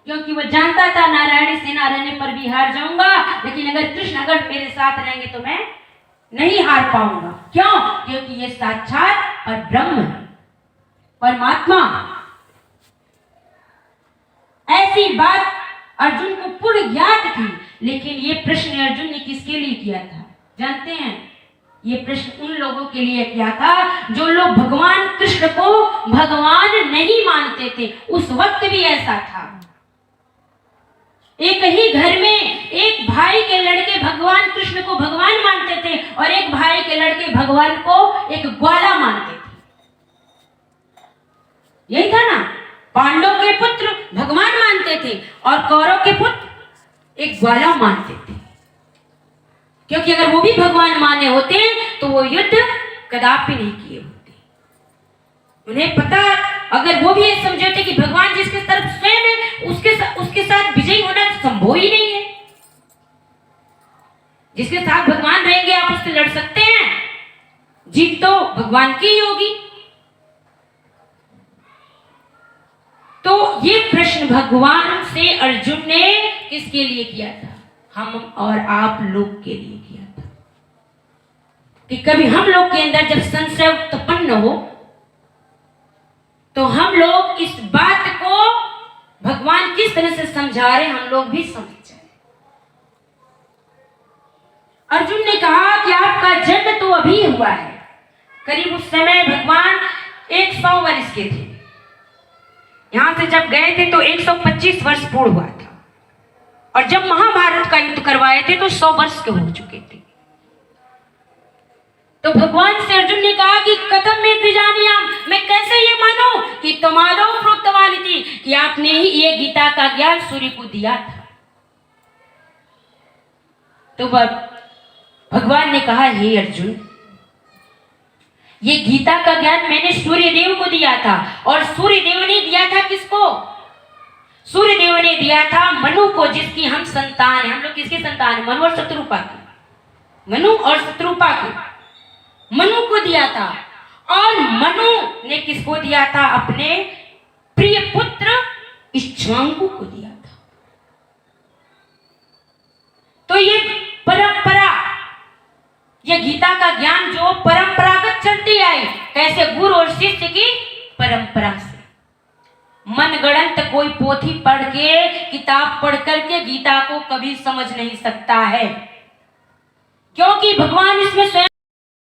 क्योंकि वो जानता था नारायणी सेना रहने पर भी हार जाऊंगा, लेकिन अगर कृष्ण अगर मेरे साथ रहेंगे तो मैं नहीं हार पाऊंगा। क्यों? क्योंकि ये साक्षात परब्रह्म है, परमात्मा। ऐसी बात अर्जुन को पूर्ण ज्ञात थी, लेकिन ये प्रश्न अर्जुन ने किसके लिए किया था जानते हैं? ये प्रश्न उन लोगों के लिए किया था जो लोग भगवान कृष्ण को भगवान नहीं मानते थे। उस वक्त भी ऐसा था। एक ही घर में एक भाई के लड़के भगवान कृष्ण को भगवान मानते थे और एक भाई के लड़के भगवान को एक ग्वाला मानते थे। यही था ना, पांडव के पुत्र भगवान मानते थे और कौरव के पुत्र एक ग्वाला मानते थे। क्योंकि अगर वो भी भगवान माने होते तो वो युद्ध कदापि नहीं किए होते। उन्हें पता, अगर वो भी ये समझते कि भगवान जिसके तरफ स्वयं है उसके साथ विजयी होना संभव ही नहीं है। जिसके साथ भगवान रहेंगे आप उससे लड़ सकते हैं, जीत तो भगवान की ही होगी। तो ये प्रश्न भगवान से अर्जुन ने किसके लिए किया था? हम और आप लोग के लिए किया था कि कभी हम लोग के अंदर जब संशय उत्पन्न हो तो हम लोग इस बात को भगवान किस तरह से समझा रहे हम लोग भी समझ जाए। अर्जुन ने कहा कि आपका जन्म तो अभी हुआ है। करीब उस समय भगवान 100 वर्ष के थे। यहां से जब गए थे तो 125 वर्ष पूर्ण हुआ था और जब महाभारत का युद्ध करवाए थे तो 100 वर्ष के हो चुके थे। तो भगवान से अर्जुन ने कहा कि कथम में द्विजानियाम, मैं कैसे ये मानूं कि तुम्हारो प्रोक्तवानी थी कि आपने ही ये गीता का ज्ञान सूर्य को दिया था। तो भगवान ने कहा, हे अर्जुन, ये गीता का ज्ञान मैंने सूर्य देव को दिया था। और सूर्य देव ने दिया था किसको? सूर्य देव ने दिया था मनु को, जिसकी हम संतान है। हम लोग किसके संतान है? मनु और शत्रुपा की। मनु और शत्रुपा की मनु को दिया था। और मनु ने किसको दिया था? अपने प्रिय पुत्र इक्ष्वाकु को दिया था। तो ये परंपरा, ये गीता का ज्ञान जो परंपरागत चलती आई, कैसे? गुरु और शिष्य की परंपरा से। मनगढ़ंत कोई पोथी पढ़ के, किताब पढ़ करके गीता को कभी समझ नहीं सकता है, क्योंकि भगवान इसमें स्वयं